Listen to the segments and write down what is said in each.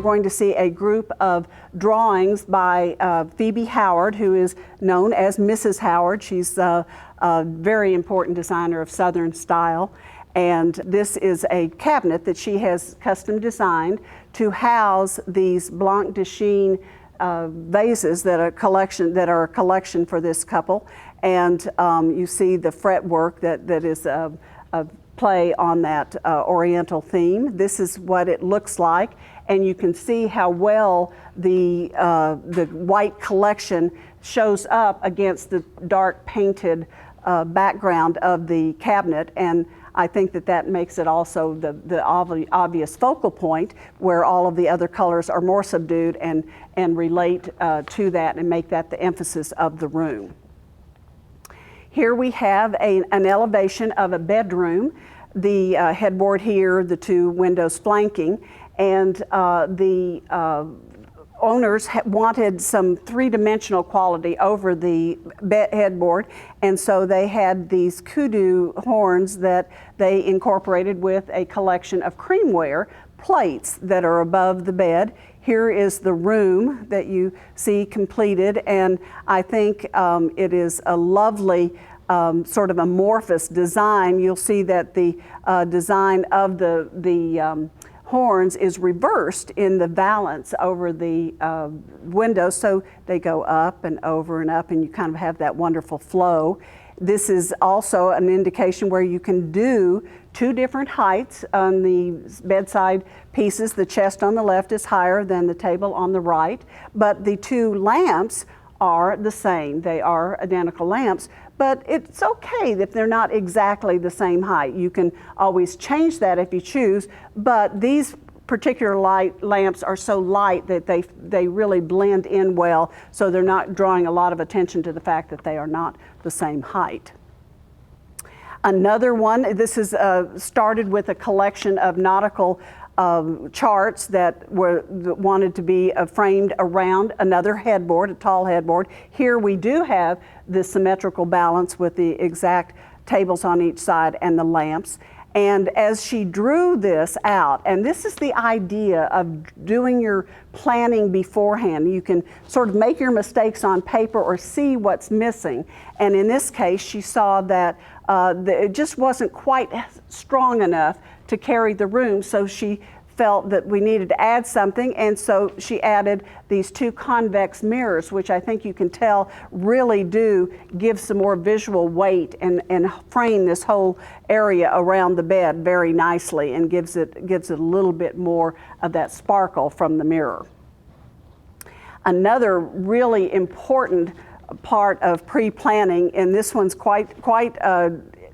going to see a group of drawings by Phoebe Howard, who is known as Mrs. Howard. She's a very important designer of Southern style. And this is a cabinet that she has custom designed to house these Blanc de Chine vases that are a collection for this couple. And you see the fretwork that is a play on that Oriental theme. This is what it looks like, and you can see how well the white collection shows up against the dark painted background of the cabinet. And I think that makes it also the obvious focal point, where all of the other colors are more subdued and relate to that and make that the emphasis of the room. Here we have an elevation of a bedroom, the headboard here, the two windows flanking, and the owners wanted some three-dimensional quality over the headboard, and so they had these kudu horns that they incorporated with a collection of creamware plates that are above the bed. Here is the room that you see completed, and I think it is a lovely sort of amorphous design. You'll see that the design of the horns is reversed in the valance over the windows, so they go up and over and up, and you kind of have that wonderful flow. This is also an indication where you can do two different heights on the bedside pieces. The chest on the left is higher than the table on the right, but the two lamps are the same. They are identical lamps, but it's okay if they're not exactly the same height. You can always change that if you choose, but these particular lamps are so light that they really blend in well, so they're not drawing a lot of attention to the fact that they are not the same height. Another one, this is started with a collection of nautical charts that wanted to be framed around another headboard, a tall headboard. Here we do have the symmetrical balance with the exact tables on each side and the lamps. And as she drew this out, and this is the idea of doing your planning beforehand, you can sort of make your mistakes on paper or see what's missing. And in this case, she saw that it just wasn't quite strong enough to carry the room, so she felt that we needed to add something, and so she added these two convex mirrors, which I think you can tell really do give some more visual weight and frame this whole area around the bed very nicely, and gives it a little bit more of that sparkle from the mirror. Another really important part of pre-planning, and this one's quite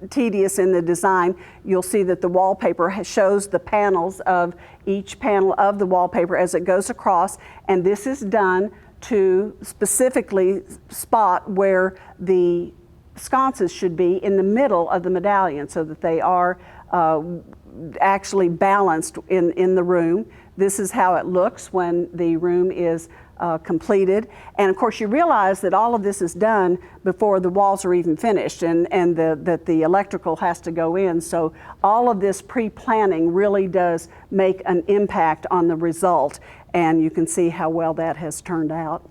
tedious in the design. You'll see that the wallpaper shows the panels of each panel of the wallpaper as it goes across, and this is done to specifically spot where the sconces should be in the middle of the medallion, so that they are actually balanced in the room. This is how it looks when the room is completed. And of course you realize that all of this is done before the walls are even finished, and that the electrical has to go in. So all of this pre-planning really does make an impact on the result, and you can see how well that has turned out.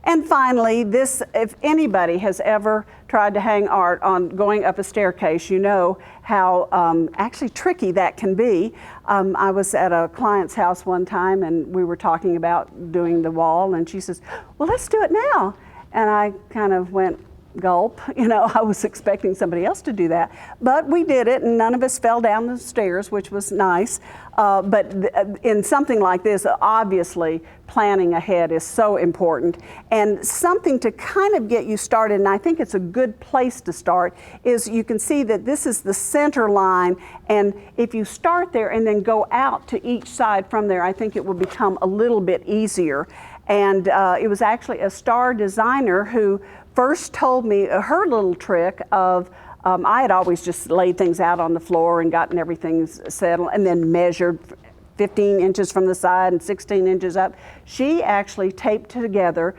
And finally, this, if anybody has ever tried to hang art on going up a staircase, you know how actually tricky that can be. I was at a client's house one time, and we were talking about doing the wall, and she says, well, let's do it now. And I kind of went, gulp, you know, I was expecting somebody else to do that. But we did it, and none of us fell down the stairs, which was nice. But in something like this, obviously planning ahead is so important. And something to kind of get you started, and I think it's a good place to start, is you can see that this is the center line, and if you start there and then go out to each side from there, I think it will become a little bit easier. And it was actually a star designer who first told me her little trick of, I had always just laid things out on the floor and gotten everything settled and then measured 15 inches from the side and 16 inches up. She actually taped together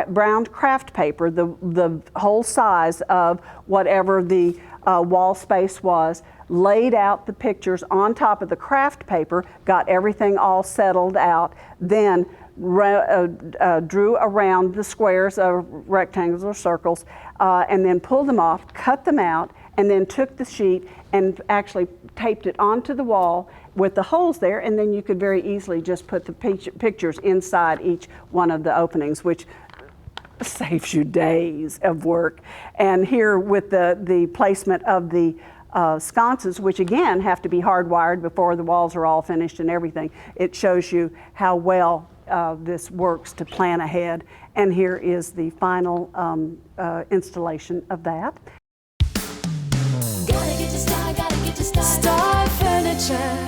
brown craft paper, the whole size of whatever the wall space was, laid out the pictures on top of the craft paper, got everything all settled out, then drew around the squares or rectangles or circles, and then pulled them off, cut them out, and then took the sheet and actually taped it onto the wall with the holes there, and then you could very easily just put the pictures inside each one of the openings, which saves you days of work. And here with the placement of the sconces, which again have to be hardwired before the walls are all finished and everything, it shows you how well this works to plan ahead. And here is the final installation of that. Gotta get your style, gotta get your style. Star Furniture.